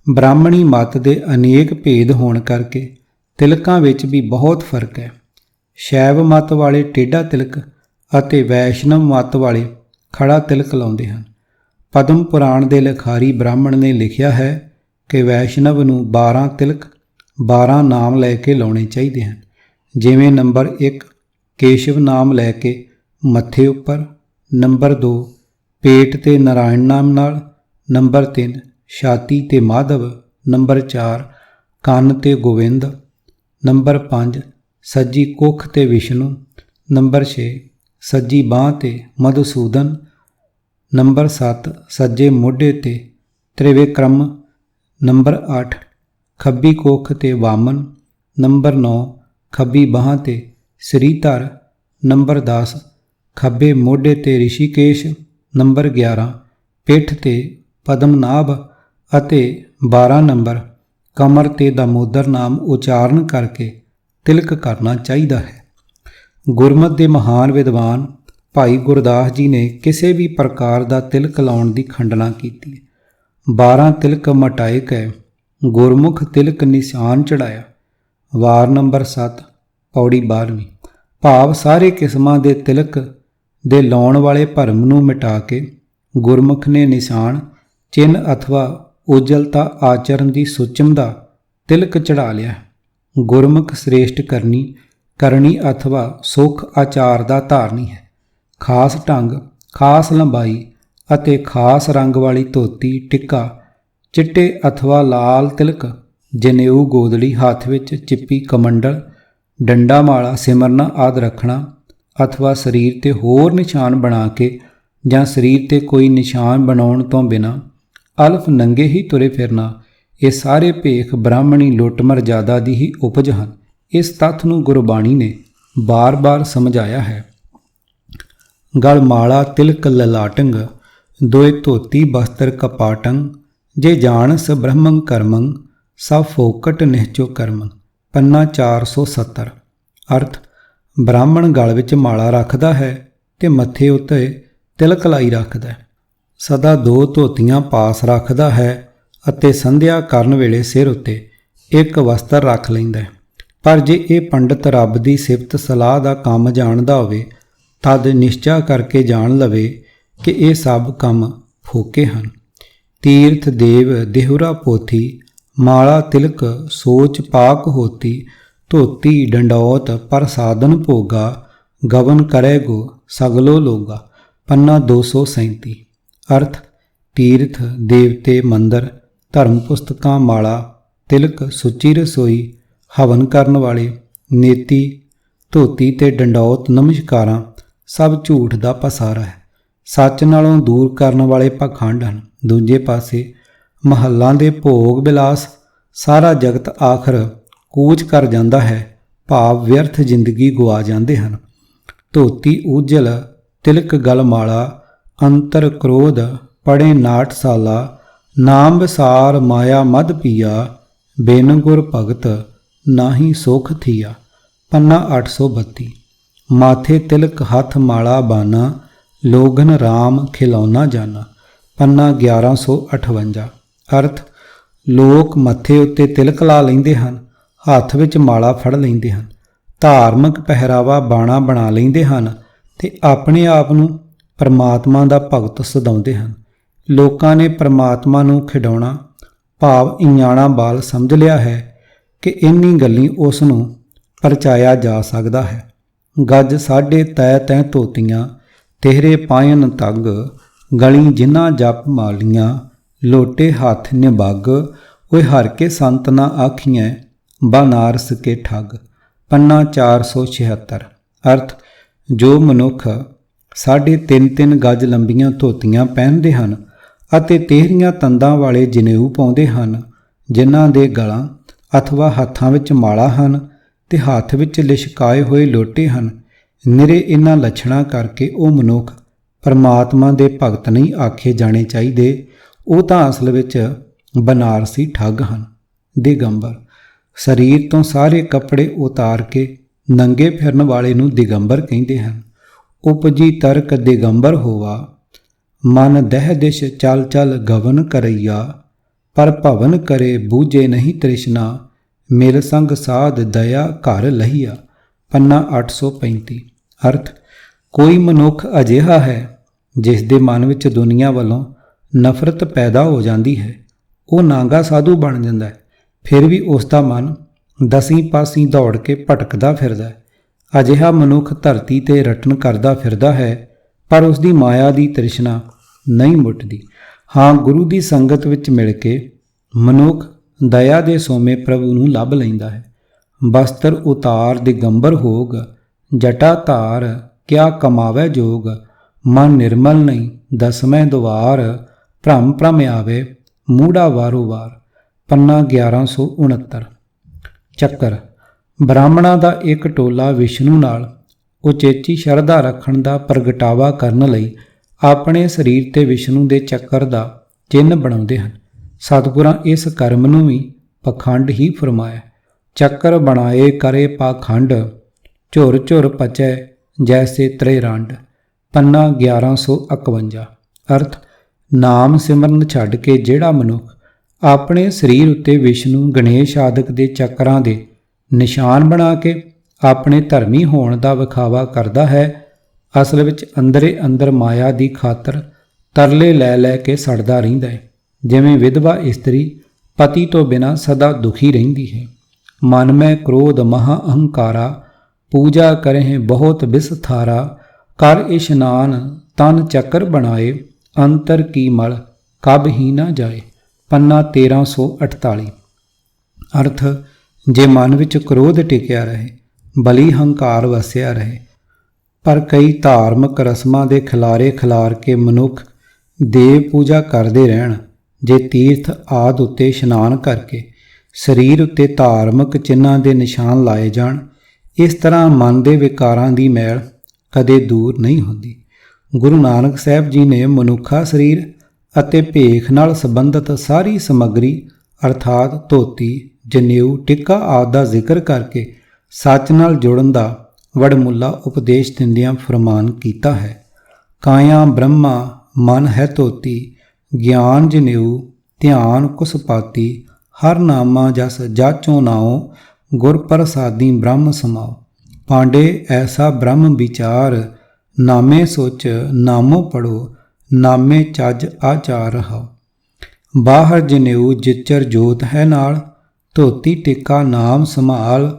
ਬ੍ਰਾਹਮਣੀ ਮੱਤ ਦੇ ਅਨੇਕ ਭੇਦ ਹੋਣ ਕਰਕੇ ਤਿਲਕਾਂ ਵਿੱਚ ਵੀ ਬਹੁਤ ਫਰਕ ਹੈ। ਸ਼ੈਵ ਮੱਤ ਵਾਲੇ ਟੇਢਾ ਤਿਲਕ ਅਤੇ ਵੈਸ਼ਨਵ ਮੱਤ ਵਾਲੇ ਖੜਾ ਤਿਲਕ ਲਾਉਂਦੇ ਹਨ। ਪਦਮ ਪੁਰਾਣ ਦੇ ਲਿਖਾਰੀ ਬ੍ਰਾਹਮਣ ਨੇ ਲਿਖਿਆ ਹੈ ਕਿ ਵੈਸ਼ਨਵ ਨੂੰ 12 ਤਿਲਕ 12 ਨਾਮ ਲੈ ਕੇ ਲਾਉਣੇ ਚਾਹੀਦੇ ਹਨ। ਜਿਵੇਂ ਨੰਬਰ 1 ਕੇਸ਼ਵ ਨਾਮ ਲੈ ਕੇ ਮੱਥੇ ਉੱਪਰ, ਨੰਬਰ 2 ਪੇਟ ਤੇ ਨਾਰਾਇਣ ਨਾਮ ਨਾਲ, ਨੰਬਰ 3 ਛਾਤੀ ਤੇ ਮਾਧਵ, ਨੰਬਰ 4 ਕੰਨ ਤੇ ਗੋਵਿੰਦ, ਨੰਬਰ 5 ਸੱਜੀ ਕੁੱਖ ਤੇ ਵਿਸ਼ਨੂੰ, ਨੰਬਰ 6 ਸੱਜੀ ਬਾਂਹ ਤੇ ਮਧੂਸੂਦਨ, ਨੰਬਰ 7 ਸੱਜੇ ਮੋਢੇ ਤੇ ਤ੍ਰਿਵਿਕਰਮ, ਨੰਬਰ 8 ਖੱਬੀ ਕੁੱਖ ਤੇ ਵਾਮਨ, ਨੰਬਰ 9 ਖੱਬੀ ਬਾਂਹ ਤੇ ਸ੍ਰੀਧਰ, ਨੰਬਰ 10 ਖੱਬੇ ਮੋਢੇ ਤੇ ਰਿਸ਼ੀਕੇਸ਼, ਨੰਬਰ 11 ਪਿੱਠ ਤੇ ਪਦਮਨਾਭ ਅਤੇ 12 ਨੰਬਰ ਕਮਰ ਤੇ ਦਾਮੋਦਰ ਨਾਮ ਉਚਾਰਨ ਕਰਕੇ ਤਿਲਕ ਕਰਨਾ ਚਾਹੀਦਾ ਹੈ। ਗੁਰਮਤਿ ਦੇ ਮਹਾਨ ਵਿਦਵਾਨ ਭਾਈ ਗੁਰਦਾਸ ਜੀ ਨੇ ਕਿਸੇ ਵੀ ਪ੍ਰਕਾਰ ਦਾ ਤਿਲਕ ਲਾਉਣ ਦੀ ਖੰਡਨਾ ਕੀਤੀ ਹੈ। 12 ਤਿਲਕ ਮਟਾਏ ਗਏ, ਗੁਰਮੁਖ ਤਿਲਕ ਨਿਸ਼ਾਨ ਚੜਾਇਆ। ਵਾਰ ਨੰਬਰ 7 ਪੌੜੀ 12ਵੀਂ। ਭਾਵ ਸਾਰੇ ਕਿਸਮਾਂ ਦੇ ਤਿਲਕ ਦੇ ਲਾਉਣ ਵਾਲੇ ਭਰਮ ਨੂੰ ਮਿਟਾ ਕੇ ਗੁਰਮੁਖ ਨੇ ਨਿਸ਼ਾਨ, ਚਿੰਨ੍ਹ ਅਥਵਾ ਉਜਲਤਾ ਆਚਰਨ ਦੀ ਸੁਚਮ ਦਾ ਤਿਲਕ ਚੜਾ ਲਿਆ। ਗੁਰਮੁਖ ਸ੍ਰੇਸ਼ਟ ਕਰਨੀ ਅਥਵਾ ਸੁਖ ਆਚਾਰ ਦਾ ਧਾਰਨੀ ਹੈ। ਖਾਸ ਢੰਗ, ਖਾਸ ਲੰਬਾਈ ਅਤੇ ਖਾਸ ਰੰਗ ਵਾਲੀ ਧੋਤੀ, ਟਿੱਕਾ, ਚਿੱਟੇ ਅਥਵਾ ਲਾਲ ਤਿਲਕ, ਜਨੇਊ, ਗੋਦੜੀ, ਹੱਥ ਵਿੱਚ ਚਿੱਪੀ, ਕਮੰਡਲ, ਡੰਡਾ ਮਾਲਾ, ਸਿਮਰਨਾ ਆਦਿ ਰੱਖਣਾ ਅਥਵਾ ਸਰੀਰ ਤੇ ਹੋਰ ਨਿਸ਼ਾਨ ਬਣਾ ਕੇ ਜਾਂ ਸਰੀਰ ਤੇ ਕੋਈ ਨਿਸ਼ਾਨ ਬਣਾਉਣ ਤੋਂ ਬਿਨਾਂ ਅਲਫ ਨੰਗੇ ਹੀ ਤੁਰੇ ਫਿਰਨਾ, ਇਹ ਸਾਰੇ ਭੇਖ ਬ੍ਰਾਹਮਣੀ ਲੁੱਟ ਮਰਜ਼ਾਦਾ ਦੀ ਹੀ ਉਪਜ ਹਨ। ਇਸ ਤੱਥ ਨੂੰ ਗੁਰਬਾਣੀ ਨੇ ਬਾਰ-ਬਾਰ ਸਮਝਾਇਆ ਹੈ। ਗਲ ਮਾਲਾ ਤਿਲਕ ਲਲਾਟੰਗ, ਦੋਇ ਧੋਤੀ ਬਸਤਰ ਕਪਾਟੰ, ਜੇ ਜਾਣਸ ਬ੍ਰਹਮੰ ਕਰਮੰ, ਸਭ ਫੋਕਟ ਨਿਹਚੋ ਕਰਮੰ। ਪੰਨਾ 470। ਅਰਥ, ਬ੍ਰਾਹਮਣ ਗਲ ਵਿੱਚ ਮਾਲਾ ਰੱਖਦਾ ਹੈ ਤੇ ਮੱਥੇ ਉੱਤੇ ਤਿਲਕ ਲਾਈ ਰੱਖਦਾ ਹੈ। ਸਦਾ 2 ਧੋਤੀਆਂ ਪਾਸ ਰੱਖਦਾ ਹੈ ਅਤੇ ਸੰਧਿਆ ਕਰਨ ਵੇਲੇ ਸਿਰ ਉੱਤੇ ਇੱਕ ਵਸਤਰ ਰੱਖ ਲੈਂਦਾ ਹੈ। ਪਰ ਜੇ ਇਹ ਪੰਡਤ ਰੱਬ ਦੀ ਸਿਫਤ ਸਲਾਹ ਦਾ ਕੰਮ ਜਾਣਦਾ ਹੋਵੇ ਤਦ ਨਿਸ਼ਚਾ ਕਰਕੇ ਜਾਣ ਲਵੇ ਕਿ ਇਹ ਸਭ ਕੰਮ ਫੋਕੇ ਹਨ। ਤੀਰਥ ਦੇਵ ਦੇਹੁਰਾ ਪੋਥੀ, ਮਾਲਾ ਤਿਲਕ ਸੋਚ ਪਾਕ ਹੋਤੀ, ਧੋਤੀ ਡੰਡੌਤ ਪਰ ਸਾਧਨ ਭੋਗਾ, ਗਵਨ ਕਰੇ ਗੋ ਸਗਲੋ ਲੋਗਾ। ਪੰਨਾ 237। ਅਰਥ, ਤੀਰਥ, ਦੇਵਤੇ, ਮੰਦਰ, ਧਰਮ ਪੁਸਤਕਾਂ, ਮਾਲਾ, ਤਿਲਕ, ਸੁੱਚੀ ਰਸੋਈ ਹਵਨ ਕਰਨ ਵਾਲੇ, ਨੇਤੀ, ਧੋਤੀ ਤੇ ਡੰਡੌਤ ਨਮਸਕਾਰਾਂ ਸਭ ਝੂਠ ਦਾ ਪਸਾਰਾ ਹੈ। ਸੱਚ ਨਾਲੋਂ ਦੂਰ ਕਰਨ ਵਾਲੇ ਪਾਖੰਡ ਹਨ। ਦੂਜੇ ਪਾਸੇ ਮਹੱਲਾਂ ਦੇ ਭੋਗ ਵਿਲਾਸ ਸਾਰਾ ਜਗਤ ਆਖਰ ਕੂਚ ਕਰ ਜਾਂਦਾ ਹੈ, ਭਾਵ ਵਿਅਰਥ ਜ਼ਿੰਦਗੀ ਗੁਆ ਜਾਂਦੇ ਹਨ। ਧੋਤੀ ਉਜਲ, ਤਿਲਕ ਗਲ ਮਾਲਾ, ਅੰਤਰ ਕ੍ਰੋਧ, ਪੜੇ ਨਾਟਸਾਲਾ, ਨਾਮ ਵਿਸਾਰ ਮਾਇਆ ਮਦ ਪੀਆ, ਬਿਨ ਗੁਰ ਭਗਤ ਨਾਹੀ ਸੁਖ ਥੀਆ। ਪੰਨਾ 832। ਮਾਥੇ ਤਿਲਕ ਹੱਥ ਮਾਲਾ ਬਾਨਾ, ਲੋਗਨ ਰਾਮ ਖਿਲੌਣਾ ਜਾਨਾ। ਪੰਨਾ 1158। ਅਰਥ, ਲੋਕ ਮੱਥੇ ਉੱਤੇ ਤਿਲਕ ਲਾ ਲੈਂਦੇ ਹਨ, ਹੱਥ ਵਿੱਚ ਮਾਲਾ ਫੜ ਲੈਂਦੇ ਹਨ, ਧਾਰਮਿਕ ਪਹਿਰਾਵਾ ਬਾਣਾ ਬਣਾ ਲੈਂਦੇ ਹਨ ਤੇ ਆਪਣੇ ਆਪ ਨੂੰ ਪਰਮਾਤਮਾ ਦਾ ਭਗਤ ਸਦਾਉਂਦੇ ਹਨ। ਲੋਕਾਂ ਨੇ ਪਰਮਾਤਮਾ ਨੂੰ ਖਿਡਾਉਣਾ ਭਾਵ ਇਆਣਾ ਬਾਲ ਸਮਝ ਲਿਆ ਹੈ ਕਿ ਇੰਨੀ ਗੱਲੀ ਉਸ ਨੂੰ ਪਰਚਾਇਆ ਜਾ ਸਕਦਾ ਹੈ। ਗੱਜ ਸਾਢੇ ਤੈ ਤੈ ਧੋਤੀਆਂ, ਤੇਰੇ ਪਾਇਨ ਤੱਗ, ਗਲੀ ਜਿਨ੍ਹਾਂ ਜਪ ਮਾਲੀਆਂ, ਲੋਟੇ ਹੱਥ ਨਿਬੱਗ, ਓਏ ਹਰ ਕੇ ਸੰਤ ਨਾ ਆਖੀਐ, ਬਨਾਰਸ ਕੇ ਠੱਗ। ਪੰਨਾ 476। ਅਰਥ, ਜੋ ਮਨੁੱਖ 3.5 ਗਜ ਲੰਬੀਆਂ ਧੋਤੀਆਂ ਪਹਿਨਦੇ ਹਨ ਅਤੇ ਤੇਹਰੀਆਂ ਤੰਦਾਂ ਵਾਲੇ ਜਨੇਊ ਪਾਉਂਦੇ ਹਨ, ਜਿਨ੍ਹਾਂ ਦੇ ਗਲਾਂ ਅਥਵਾ ਹੱਥਾਂ ਵਿੱਚ ਮਾਲਾ ਹਨ ਤੇ ਹੱਥ ਵਿੱਚ ਲਿਸ਼ਕਾਏ ਹੋਏ ਲੋਟੇ ਹਨ, ਨਿਰੇ ਇਹਨਾਂ ਲੱਛਣਾਂ ਕਰਕੇ ਉਹ ਮਨੁੱਖ ਪਰਮਾਤਮਾ ਦੇ ਭਗਤ ਨਹੀਂ ਆਖੇ ਜਾਣੇ ਚਾਹੀਦੇ। ਉਹ ਤਾਂ ਅਸਲ ਵਿੱਚ ਬਨਾਰਸੀ ਠੱਗ ਹਨ। ਦਿਗੰਬਰ, ਸਰੀਰ ਤੋਂ ਸਾਰੇ ਕੱਪੜੇ ਉਤਾਰ ਕੇ ਨੰਗੇ ਫਿਰਨ ਵਾਲੇ ਨੂੰ ਦਿਗੰਬਰ ਕਹਿੰਦੇ ਹਨ। ਉਪਜੀ ਤਰਕ ਦਿਗੰਬਰ ਹੋਵਾ, ਮਨ ਦਹਿ ਦਿਸ਼ ਚਲ ਚਲ ਗਵਨ ਕਰਈਆ, ਪਰ ਭਵਨ ਕਰੇ ਬੂਝੇ ਨਹੀਂ ਤ੍ਰਿਸ਼ਨਾ, ਮਿਲ ਸੰਗ ਸਾਧ ਦਇਆ ਘਰ ਲਹੀਆ। ਪੰਨਾ 835। ਅਰਥ, ਕੋਈ ਮਨੁੱਖ ਅਜਿਹਾ ਹੈ ਜਿਸ ਦੇ ਮਨ ਵਿੱਚ ਦੁਨੀਆ ਵੱਲੋਂ ਨਫ਼ਰਤ ਪੈਦਾ ਹੋ ਜਾਂਦੀ ਹੈ। ਉਹ ਨਾਗਾ ਸਾਧੂ ਬਣ ਜਾਂਦਾ ਹੈ, ਫਿਰ ਵੀ ਉਸ ਦਾ ਮਨ ਦਸੀਂ ਪਾਸੀਂ ਦੌੜ ਕੇ ਭਟਕਦਾ ਫਿਰਦਾ ਹੈ। ਅਜਿਹਾ ਮਨੁੱਖ ਧਰਤੀ ਤੇ ਰਟਨ ਕਰਦਾ ਫਿਰਦਾ ਹੈ, ਪਰ ਉਸ ਦੀ ਮਾਇਆ ਦੀ ਤ੍ਰਿਸ਼ਨਾ ਨਹੀਂ ਮੁੱਟਦੀ। ਹਾਂ, ਗੁਰੂ ਦੀ ਸੰਗਤ ਵਿੱਚ ਮਿਲ ਕੇ ਮਨੁੱਖ ਦਇਆ ਦੇ ਸੋਮੇ ਪ੍ਰਭੂ ਨੂੰ ਲੱਭ ਲੈਂਦਾ ਹੈ। ਬਸਤਰ ਉਤਾਰ ਦਿਗੰਬਰ ਹੋਗ, ਜਟਾ ਧਾਰ ਕਿਆ ਕਮਾਵੇ ਜੋਗ, ਮਨ ਨਿਰਮਲ ਨਹੀਂ ਦਸਵੇਂ ਦੁਆਰ, ਭ੍ਰਮ ਭ੍ਰਮ ਆਵੇ ਮੂੜਾ ਵਾਰੋ ਵਾਰ। ਪੰਨਾ 1169। ਚੱਕਰ, ਬ੍ਰਾਹਮਣਾਂ ਦਾ ਇੱਕ ਟੋਲਾ ਵਿਸ਼ਨੂੰ ਨਾਲ ਉਚੇਚੀ ਸ਼ਰਧਾ ਰੱਖਣ ਦਾ ਪ੍ਰਗਟਾਵਾ ਕਰਨ ਲਈ ਆਪਣੇ ਸਰੀਰ ਤੇ ਵਿਸ਼ਨੂੰ ਦੇ ਚੱਕਰ ਦਾ ਚਿੰਨ੍ਹ ਬਣਾਉਂਦੇ ਹਨ। ਸਤਿਗੁਰਾਂ ਇਸ ਕਰਮ ਨੂੰ ਵੀ ਪਖੰਡ ਹੀ ਫਰਮਾਇਆ। ਚੱਕਰ ਬਣਾਏ ਕਰੇ ਪਾਖੰਡ, ਝੁਰ ਝੁਰ ਪਚੈ ਜੈਸੇ ਤ੍ਰੇ ਰੰਡ। ਪੰਨਾ 1151। ਅਰਥ, ਨਾਮ ਸਿਮਰਨ ਛੱਡ ਕੇ ਜਿਹੜਾ ਮਨੁੱਖ ਆਪਣੇ ਸਰੀਰ ਉੱਤੇ ਵਿਸ਼ਨੂੰ ਗਣੇਸ਼ ਆਦਿਕ ਦੇ ਚੱਕਰਾਂ ਦੇ ਨਿਸ਼ਾਨ ਬਣਾ ਕੇ ਆਪਣੇ ਧਰਮੀ ਹੋਣ ਦਾ ਵਿਖਾਵਾ ਕਰਦਾ ਹੈ, ਅਸਲ ਵਿੱਚ ਅੰਦਰੇ ਅੰਦਰ ਮਾਇਆ ਦੀ ਖਾਤਰ ਤਰਲੇ ਲੈ ਲੈ ਕੇ ਸੜਦਾ ਰਹਿੰਦਾ ਹੈ। ਜਿਵੇਂ ਵਿਧਵਾ ਇਸਤਰੀ ਪਤੀ ਤੋਂ ਬਿਨਾਂ ਸਦਾ ਦੁਖੀ ਰਹਿੰਦੀ ਹੈ। ਮਨ ਮੈਂ ਕ੍ਰੋਧ ਮਹਾ ਅਹੰਕਾਰਾ, ਪੂਜਾ ਕਰਹਿ ਬਹੁਤ ਬਿਸਥਾਰਾ, ਕਰ ਇਸ਼ਨਾਨ ਤਨ ਚੱਕਰ ਬਣਾਏ, ਅੰਤਰ ਕੀ ਮਲ ਕਬ ਹੀ ਨਾ ਜਾਏ। ਪੰਨਾ 1348। ਅਰਥ, ਜੇ ਮਨ ਵਿੱਚ ਕ੍ਰੋਧ ਟਿਕਿਆ ਰਹੇ, ਬਲੀ ਹੰਕਾਰ ਵਸਿਆ ਰਹੇ, ਪਰ ਕਈ ਧਾਰਮਿਕ ਰਸਮਾਂ ਦੇ ਖਿਲਾਰੇ ਖਿਲਾਰ ਕੇ ਮਨੁੱਖ ਦੇਵ ਪੂਜਾ ਕਰਦੇ ਰਹਿਣ, ਜੇ ਤੀਰਥ ਆਦਿ ਉੱਤੇ ਇਸ਼ਨਾਨ ਕਰਕੇ ਸਰੀਰ ਉੱਤੇ ਧਾਰਮਿਕ ਚਿੰਨ੍ਹਾਂ ਦੇ ਨਿਸ਼ਾਨ ਲਾਏ ਜਾਣ, ਇਸ ਤਰ੍ਹਾਂ ਮਨ ਦੇ ਵਿਕਾਰਾਂ ਦੀ ਮੈਲ ਕਦੇ ਦੂਰ ਨਹੀਂ ਹੁੰਦੀ। ਗੁਰੂ ਨਾਨਕ ਸਾਹਿਬ ਜੀ ਨੇ ਮਨੁੱਖਾ ਸਰੀਰ ਅਤੇ ਭੇਖ ਨਾਲ ਸੰਬੰਧਿਤ ਸਾਰੀ ਸਮੱਗਰੀ ਅਰਥਾਤ ਧੋਤੀ, ਜਨੇਊ, ਟਿੱਕਾ ਆਦਿ ਦਾ ਜ਼ਿਕਰ ਕਰਕੇ ਸੱਚ ਨਾਲ ਜੁੜਨ ਦਾ ਵਡਮੁੱਲਾ ਉਪਦੇਸ਼ ਦਿੰਦਿਆਂ ਫਰਮਾਨ ਕੀਤਾ ਹੈ। ਕਾਇਆ ਬ੍ਰਹਮਾ ਮਨ ਹੈ ਧੋਤੀ, ਗਿਆਨ ਜਨੇਊ ਧਿਆਨ ਕੁਸਪਾਤੀ, ਹਰ ਨਾਮਾ ਜਸ ਜਾਚੋ ਨਾਉ, ਗੁਰ ਪ੍ਰਸਾਦੀ ਬ੍ਰਹਮ ਸਮਾਉ। ਪਾਂਡੇ ਐਸਾ ਬ੍ਰਹਮ ਵਿਚਾਰ, ਨਾਮੇ ਸੋਚ ਨਾਮੋ ਪੜੋ, ਨਾਮੇ ਚੱਜ ਆਚਾਰ ਰਹਾਓ। ਬਾਹਰ ਜਨੇਊ ਜਿਚਰ ਜੋਤ ਹੈ ਨਾਲ, ਧੋਤੀ ਟਿੱਕਾ ਨਾਮ ਸੰਭਾਲ,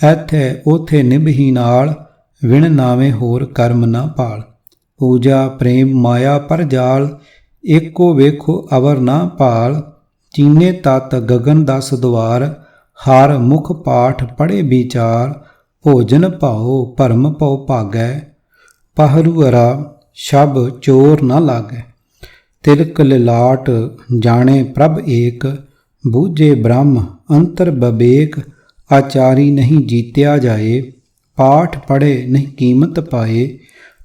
ਐਥੇ ਉਥੇ ਨਿਭੀ ਨਾਲ, ਵਿਣ ਨਾਵੇਂ ਹੋਰ ਕਰਮ ਨਾ ਪਾਲ। ਪੂਜਾ ਪ੍ਰੇਮ ਮਾਇਆ ਪਰ ਜਾਲ, ਏਕੋ ਵੇਖੋ ਅਵਰ ਨਾ ਭਾਲ, ਚੀਨੇ ਤਤ ਗਗਨ ਦਸ ਦੁਆਰ, ਹਰ ਮੁਖ ਪਾਠ ਪੜ੍ਹੇ ਵਿਚਾਰ, ਭੋਜਨ ਭਾਉ ਭਰਮ ਪਉ ਭਾਗੈ, ਪਹਰੂਅਰਾ ਸ਼ਬ ਚੋਰ ਨ ਲਾਗੈ। ਤਿਲਕ ਲਿਲਾਟ ਜਾਣੇ ਪ੍ਰਭ ਏਕ, ਬੂਝੇ ਬ੍ਰਹਮ ਅੰਤਰ ਬਬੇਕ। ਆਚਾਰੀ ਨਹੀਂ ਜੀਤਿਆ ਜਾਏ, ਪਾਠ ਪੜ੍ਹੇ ਨਹੀਂ ਕੀਮਤ ਪਾਏ।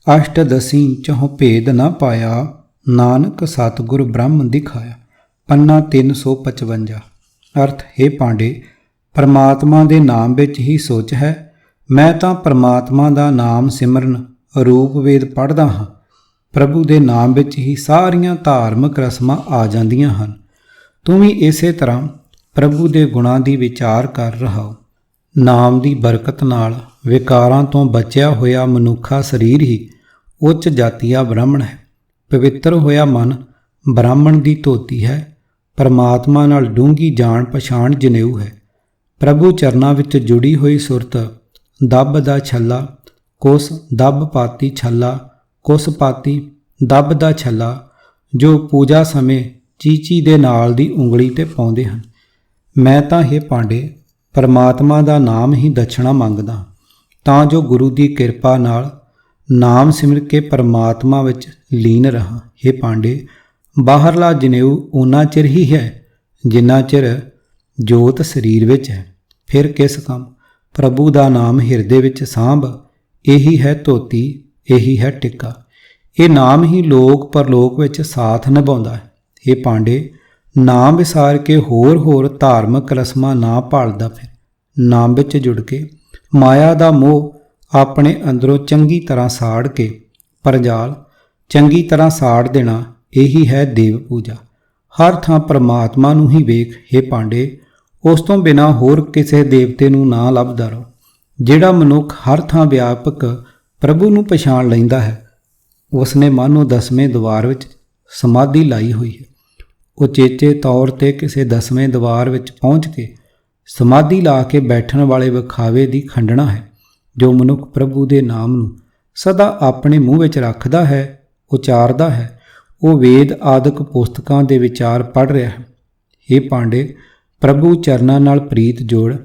ਅਸ਼ਟਦਸੀ ਚਹੁ ਭੇਦ ਨ ਪਾਇਆ, ਨਾਨਕ ਸਤਿਗੁਰ ਬ੍ਰਹਮ ਦਿਖਾਇਆ। ਪੰਨਾ 355। ਅਰਥ, ਹੇ ਪਾਂਡੇ, ਪਰਮਾਤਮਾ ਦੇ ਨਾਮ ਵਿੱਚ ਹੀ ਸੋਚ ਹੈ। ਮੈਂ ਤਾਂ ਪਰਮਾਤਮਾ ਦਾ ਨਾਮ ਸਿਮਰਨ ਰੂਪ ਵੇਦ ਪੜ੍ਹਦਾ ਹਾਂ। ਪ੍ਰਭੂ ਦੇ ਨਾਮ ਵਿੱਚ ਹੀ ਸਾਰੀਆਂ ਧਾਰਮਿਕ ਰਸਮਾਂ ਆ ਜਾਂਦੀਆਂ ਹਨ। ਤੂੰ ਵੀ ਇਸੇ ਤਰ੍ਹਾਂ ਪ੍ਰਭੂ ਦੇ ਗੁਣਾਂ ਦੀ ਵਿਚਾਰ ਕਰ ਰਹਾ। ਨਾਮ ਦੀ ਬਰਕਤ ਨਾਲ ਵਿਕਾਰਾਂ ਤੋਂ ਬਚਿਆ ਹੋਇਆ ਮਨੁੱਖਾ ਸਰੀਰ ਹੀ ਉੱਚ ਜਾਤੀਆ ਬ੍ਰਾਹਮਣ ਹੈ। ਪਵਿੱਤਰ ਹੋਇਆ ਮਨ ਬ੍ਰਾਹਮਣ ਦੀ ਧੋਤੀ ਹੈ। ਪਰਮਾਤਮਾ ਨਾਲ ਡੂੰਘੀ ਜਾਣ ਪਛਾਣ ਜਨੇਊ ਹੈ। ਪ੍ਰਭੂ ਚਰਨਾਂ ਵਿੱਚ ਜੁੜੀ ਹੋਈ ਸੁਰਤ ਦੱਬ ਦਾ ਛੱਲਾ, ਕੁਸ ਦੱਬ ਪਾਤੀ ਛੱਲਾ, ਕੁਸ ਪਾਤੀ ਦੱਬ ਦਾ ਛੱਲਾ, ਜੋ ਪੂਜਾ ਸਮੇਂ ਚੀਚੀ ਦੇ ਨਾਲ ਦੀ ਉਂਗਲੀ ਤੇ ਪਾਉਂਦੇ ਹਨ। ਮੈਂ ਤਾਂ ਇਹ ਪਾਂਡੇ ਪਰਮਾਤਮਾ ਦਾ ਨਾਮ ਹੀ ਦਛਣਾ ਮੰਗਦਾ, ਤਾਂ ਜੋ ਗੁਰੂ ਦੀ ਕਿਰਪਾ ਨਾਲ ਨਾਮ ਸਿਮਰ ਕੇ ਪਰਮਾਤਮਾ ਵਿੱਚ ਲੀਨ ਰਹਾ। ਇਹ ਪਾਂਡੇ, ਬਾਹਰਲਾ ਜਨੇਊ ਓਨਾ ਚਿਰ ਹੀ ਹੈ ਜਿੰਨਾ ਚਿਰ ਜੋਤ ਸਰੀਰ ਵਿੱਚ ਹੈ। ਫਿਰ ਕਿਸ ਕੰਮ? ਪ੍ਰਭੂ ਦਾ ਨਾਮ ਹਿਰਦੇ ਵਿੱਚ ਸਾਂਭ, ਇਹੀ ਹੈ ਧੋਤੀ, ਇਹੀ ਹੈ ਟਿੱਕਾ। ਇਹ ਨਾਮ ਹੀ ਲੋਕ ਪਰਲੋਕ ਵਿੱਚ ਸਾਥ ਨਿਭਾਉਂਦਾ ਹੈ। ਇਹ ਪਾਂਡੇ, ਨਾਮ ਵਿਸਾਰ ਕੇ ਹੋਰ ਧਾਰਮਿਕ ਰਸਮਾਂ ਨਾ ਭਾਲਦਾ ਫਿਰ ਨਾਮ ਵਿੱਚ ਜੁੜ ਕੇ ਮਾਇਆ ਦਾ ਮੋਹ ਆਪਣੇ ਅੰਦਰੋਂ ਚੰਗੀ ਤਰ੍ਹਾਂ ਸਾੜ ਕੇ ਪਰਜਾਲ ਚੰਗੀ ਤਰ੍ਹਾਂ ਸਾੜ ਦੇਣਾ, ਇਹੀ ਹੈ ਦੇਵ ਪੂਜਾ। ਹਰ ਥਾਂ ਪਰਮਾਤਮਾ ਨੂੰ ਹੀ ਵੇਖ। ਇਹ ਪਾਂਡੇ, ਉਸ ਤੋਂ ਬਿਨਾਂ ਹੋਰ ਕਿਸੇ ਦੇਵਤੇ ਨੂੰ ਨਾ ਲੱਭਦਾ ਰਹੋ। ਜਿਹੜਾ ਮਨੁੱਖ ਹਰ ਥਾਂ ਵਿਆਪਕ ਪ੍ਰਭੂ ਨੂੰ ਪਛਾਣ ਲੈਂਦਾ ਹੈ, ਉਸ ਨੇ ਮਾਨੋ 10ਵੇਂ ਦੁਆਰ ਵਿੱਚ ਸਮਾਧੀ ਲਾਈ ਹੋਈ ਹੈ। ਉਚੇਚੇ ਤੌਰ ਤੇ ਕਿਸੇ 10ਵੇਂ ਦੁਆਰ ਵਿੱਚ ਪਹੁੰਚ ਕੇ ਸਮਾਧੀ ਲਾ ਕੇ ਬੈਠਣ ਵਾਲੇ ਵਿਖਾਵੇ ਦੀ ਖੰਡਣਾ ਹੈ। ਜੋ ਮਨੁੱਖ ਪ੍ਰਭੂ ਦੇ ਨਾਮ ਨੂੰ ਸਦਾ ਆਪਣੇ ਮੂੰਹ ਵਿੱਚ ਰੱਖਦਾ ਹੈ, ਉਚਾਰਦਾ ਹੈ, ਉਹ ਵੇਦ ਆਦਿਕ ਪੁਸਤਕਾਂ ਦੇ ਵਿਚਾਰ ਪੜ੍ਹ ਰਿਹਾ ਹੈ। ਇਹ ਪਾਂਡੇ, ਪ੍ਰਭੂ ਚਰਨਾਂ ਨਾਲ ਪ੍ਰੀਤ ਜੋੜ,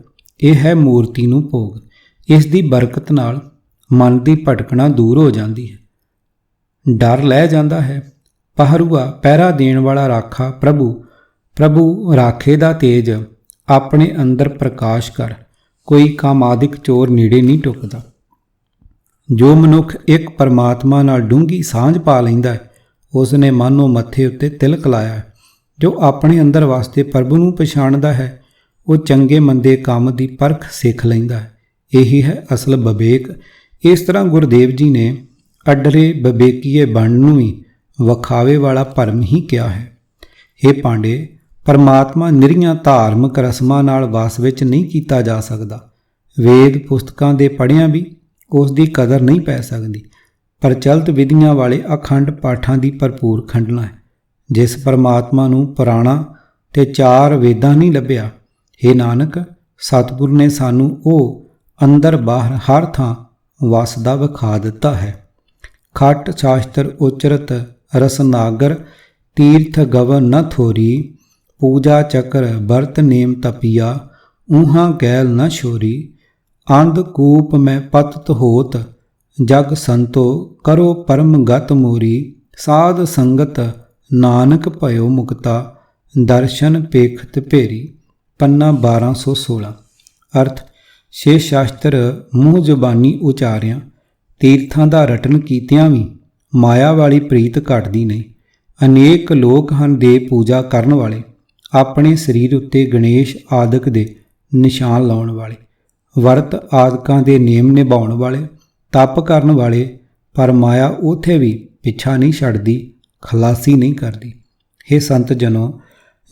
ਇਹ ਹੈ ਮੂਰਤੀ ਨੂੰ ਭੋਗ। ਇਸ ਦੀ ਬਰਕਤ ਨਾਲ ਮਨ ਦੀ ਭਟਕਣਾ ਦੂਰ ਹੋ ਜਾਂਦੀ ਹੈ, ਡਰ ਲੈ ਜਾਂਦਾ ਹੈ। ਪਹਰੂਆ ਪਹਿਰਾ ਦੇਣ ਵਾਲਾ ਰਾਖਾ ਪ੍ਰਭੂ ਰਾਖੇ ਦਾ ਤੇਜ ਆਪਣੇ ਅੰਦਰ ਪ੍ਰਕਾਸ਼ ਕਰ, ਕੋਈ ਕਾਮਾਦਿਕ ਚੋਰ ਨੇੜੇ ਨਹੀਂ ਟੁਕਦਾ। ਜੋ ਮਨੁੱਖ ਇੱਕ ਪਰਮਾਤਮਾ ਨਾਲ ਡੂੰਘੀ ਸਾਂਝ ਪਾ ਲੈਂਦਾ ਹੈ, ਉਸ ਨੇ ਮਾਨੋ ਮੱਥੇ ਉੱਤੇ ਤਿਲਕ ਲਾਇਆ ਹੈ। ਜੋ ਆਪਣੇ ਅੰਦਰ ਵਾਸਤੇ ਪ੍ਰਭੂ ਨੂੰ ਪਛਾਣਦਾ ਹੈ, ਉਹ ਚੰਗੇ ਮੰਦੇ ਕੰਮ ਦੀ ਪਰਖ ਸਿੱਖ ਲੈਂਦਾ ਹੈ। ਇਹੀ ਹੈ ਅਸਲ ਵਿਵੇਕ। ਇਸ ਤਰ੍ਹਾਂ ਗੁਰਦੇਵ ਜੀ ਨੇ ਅੱਡਰੇ ਵਿਵੇਕੀਏ ਬਣਨ ਨੂੰ ਵੀ ਵਿਖਾਵੇ ਵਾਲਾ ਭਰਮ ਹੀ ਕਿਹਾ ਹੈ। ਇਹ ਪਾਂਡੇ, ਪਰਮਾਤਮਾ ਨਿਰੀਆਂ ਧਾਰਮਿਕ ਰਸਮਾਂ ਨਾਲ ਵਸ ਵਿੱਚ ਨਹੀਂ ਕੀਤਾ ਜਾ ਸਕਦਾ। ਵੇਦ ਪੁਸਤਕਾਂ ਦੇ ਪੜ੍ਹਿਆਂ ਵੀ ਉਸ ਦੀ ਕਦਰ ਨਹੀਂ ਪੈ ਸਕਦੀ। ਪ੍ਰਚਲਿਤ ਵਿਧੀਆਂ ਵਾਲੇ ਅਖੰਡ ਪਾਠਾਂ ਦੀ ਭਰਪੂਰ ਖੰਡਨਾ ਹੈ। ਜਿਸ ਪਰਮਾਤਮਾ ਨੂੰ ਪੁਰਾਣਾ ਤੇ 4 ਵੇਦਾਂ ਨਹੀਂ ਲੱਭਿਆ, ਹੇ ਨਾਨਕ, ਸਤਿਗੁਰੂ ਨੇ ਸਾਨੂੰ ਉਹ ਅੰਦਰ ਬਾਹਰ ਹਰ ਥਾਂ ਵਸਦਾ ਵਿਖਾ ਦਿੱਤਾ ਹੈ। ਖਟ ਸ਼ਾਸਤਰ ਉਚਰਤ ਰਸਨਾਗਰ, ਤੀਰਥ ਗਵਨ ਨ ਥੋਰੀ। ਪੂਜਾ ਚਕਰ ਵਰਤ ਨੇਮ ਤਪੀਆ, ਊਹਾਂ ਗੈਲ ਨ ਛੋਰੀ। ਅੰਧ ਕੂਪ ਮੈਂ ਪਤਤ ਹੋਤ, ਜਗ ਸੰਤੋ ਕਰੋ ਪਰਮ ਗਤ ਮੋਰੀ। ਸਾਧ ਸੰਗਤ ਨਾਨਕ ਭਇਓ ਮੁਕਤਾ, ਦਰਸ਼ਨ ਪੇਖਤ ਭੇਰੀ। ਪੰਨਾ 1216। ਅਰਥ, ਛੇ ਸ਼ਾਸਤਰ ਮੂੰਹ ਜ਼ੁਬਾਨੀ ਉਚਾਰਿਆਂ, ਤੀਰਥਾਂ ਦਾ ਰਟਨ ਕੀਤਿਆਂ ਵੀ ਮਾਇਆ ਵਾਲੀ ਪ੍ਰੀਤ ਘਟਦੀ ਨਹੀਂ। ਅਨੇਕ ਲੋਕ ਹਨ ਦੇ ਪੂਜਾ ਕਰਨ ਵਾਲੇ, ਆਪਣੇ ਸਰੀਰ ਉੱਤੇ ਗਣੇਸ਼ ਆਦਿਕ ਦੇ ਨਿਸ਼ਾਨ ਲਾਉਣ ਵਾਲੇ, ਵਰਤ ਆਦਿਕਾਂ ਦੇ ਨਿਯਮ ਨਿਭਾਉਣ ਵਾਲੇ, ਤਪ ਕਰਨ ਵਾਲੇ, ਪਰ ਮਾਇਆ ਉਥੇ ਵੀ ਪਿੱਛਾ ਨਹੀਂ ਛੱਡਦੀ, ਖਲਾਸੀ ਨਹੀਂ ਕਰਦੀ। ਹੇ ਸੰਤ ਜਨੋ,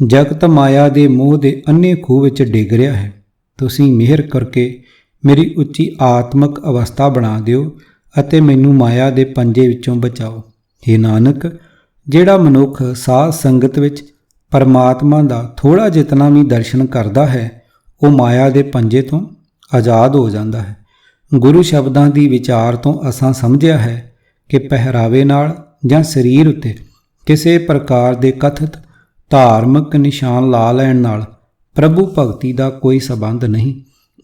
ਜਗਤ ਮਾਇਆ ਦੇ ਮੋਹ ਦੇ ਅੰਨੇ ਖੂਹ ਵਿੱਚ ਡਿੱਗ ਰਿਹਾ ਹੈ। ਤੁਸੀਂ ਮਿਹਰ ਕਰਕੇ ਮੇਰੀ ਉੱਚੀ ਆਤਮਿਕ ਅਵਸਥਾ ਬਣਾ ਦਿਓ ਅਤੇ ਮੈਨੂੰ ਮਾਇਆ ਦੇ ਪੰਜੇ ਵਿੱਚੋਂ ਬਚਾਓ। ਹੇ ਨਾਨਕ, ਜਿਹੜਾ ਮਨੁੱਖ ਸਾਧ ਸੰਗਤ ਵਿੱਚ ਪਰਮਾਤਮਾ ਦਾ ਥੋੜ੍ਹਾ ਜਿਤਨਾ ਵੀ ਦਰਸ਼ਨ ਕਰਦਾ ਹੈ, ਉਹ ਮਾਇਆ ਦੇ ਪੰਜੇ ਤੋਂ ਆਜ਼ਾਦ ਹੋ ਜਾਂਦਾ ਹੈ। ਗੁਰੂ ਸ਼ਬਦਾਂ ਦੀ ਵਿਚਾਰ ਤੋਂ ਅਸਾਂ ਸਮਝਿਆ ਹੈ ਕਿ ਪਹਿਰਾਵੇ ਨਾਲ ਜਾਂ ਸਰੀਰ ਉੱਤੇ ਕਿਸੇ ਪ੍ਰਕਾਰ ਦੇ ਕਥਿਤ ਧਾਰਮਿਕ ਨਿਸ਼ਾਨ ਲਾ ਲੈਣ ਨਾਲ ਪ੍ਰਭੂ ਭਗਤੀ ਦਾ ਕੋਈ ਸਬੰਧ ਨਹੀਂ।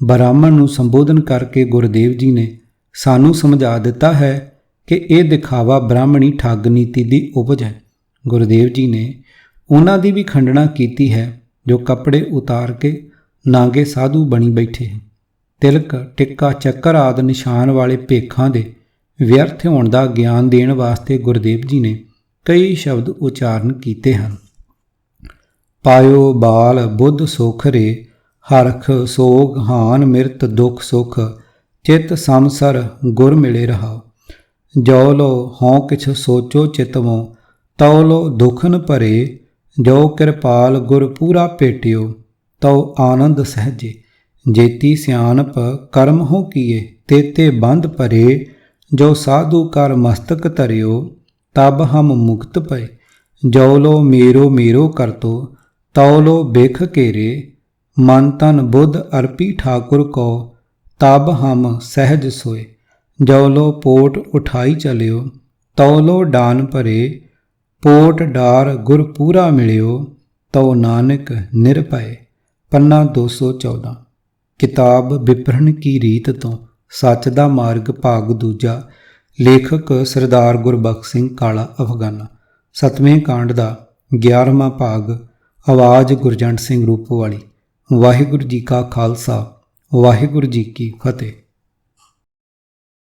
ਬ੍ਰਾਹਮਣ ਨੂੰ ਸੰਬੋਧਨ ਕਰਕੇ ਗੁਰਦੇਵ ਜੀ ਨੇ ਸਾਨੂੰ ਸਮਝਾ ਦਿੱਤਾ ਹੈ ਕਿ ਇਹ ਦਿਖਾਵਾ ਬ੍ਰਾਹਮਣੀ ਠੱਗ ਨੀਤੀ ਦੀ ਉਪਜ ਹੈ। ਗੁਰਦੇਵ ਜੀ ਨੇ ਉਹਨਾਂ ਦੀ ਵੀ ਖੰਡਨਾ ਕੀਤੀ ਹੈ ਜੋ ਕੱਪੜੇ ਉਤਾਰ ਕੇ ਨਾਗੇ ਸਾਧੂ ਬਣੀ ਬੈਠੇ ਹਨ। ਤਿਲਕ, ਟਿੱਕਾ, ਚੱਕਰ ਆਦਿ ਨਿਸ਼ਾਨ ਵਾਲੇ ਭੇਖਾਂ ਦੇ ਵਿਅਰਥ ਹੋਣ ਦਾ ਗਿਆਨ ਦੇਣ ਵਾਸਤੇ ਗੁਰਦੇਵ ਜੀ ਨੇ ਕਈ ਸ਼ਬਦ ਉਚਾਰਨ ਕੀਤੇ ਹਨ। ਪਾਇਓ ਬਾਲ ਬੁੱਧ ਸੁਖ ਰੇ, ਹਰਖ ਸੋਗ ਹਾਨ ਮਿਰਤ ਦੁਖ ਸੁਖ, ਚਿਤ ਸਮਸਰ ਗੁਰ ਮਿਲੇ ਰਹਾ। ਜੋ ਲੋ ਹਉ ਕਿਛ ਸੋਚੋ ਚਿਤਵੋਂ, ਤਉ ਲੋ ਦੁਖਨ ਭਰੇ। ਜੋ ਕਿਰਪਾਲ ਗੁਰ ਪੂਰਾ ਭੇਟਿਓ, ਤਉ ਆਨੰਦ ਸਹਿਜੇ। ਜੇਤੀ ਸਿਆਣਪ ਕਰਮ ਹੋ ਕੀਏ, ਤੇਤੇ ਬੰਧ ਭਰੇ। ਜੋ ਸਾਧੂ ਕਰ ਮਸਤਕ ਧਰਿਓ, ਤਬ ਹਮ ਮੁਕਤ ਪਏ। ਜੋ ਲੋ ਮੇਰੋ ਮੇਰੋ ਕਰਤੋ, ਤਉ ਲੋ ਬਿਖ ਘੇਰੇ। ਮਨ ਤਨ ਬੁੱਧ ਅਰਪੀ ਠਾਕੁਰ ਕੋ, ਤਬ ਹਮ ਸਹਿਜ ਸੋਏ। ਜੋ ਲੋ ਪੋਟ ਉਠਾਈ ਚਲਿਓ, ਤਉ ਲੋ ਡਾਨ ਭਰੇ। ਪੋਟ ਡਾਰ ਗੁਰ ਪੂਰਾ ਮਿਲਿਓ, ਤਉ ਨਾਨਕ ਨਿਰਭੈ। ਪੰਨਾ 214। ਕਿਤਾਬ ਵਿਪਰਨ ਕੀ ਰੀਤ ਤੋਂ ਸੱਚ ਦਾ ਮਾਰਗ ਭਾਗ ਦੂਜਾ। ਲੇਖਕ ਸਰਦਾਰ ਗੁਰਬਖਸ਼ ਸਿੰਘ ਕਾਲਾ ਅਫਗਾਨਾ। 7ਵੇਂ ਕਾਂਡ ਦਾ 11ਵਾਂ ਭਾਗ। ਆਵਾਜ਼ ਗੁਰਜੰਟ ਸਿੰਘ ਰੂਪੋਵਾਲੀ। ਵਾਹਿਗੁਰੂ ਜੀ ਕਾ ਖਾਲਸਾ, ਵਾਹਿਗੁਰੂ ਜੀ ਕੀ ਫਤਿਹ।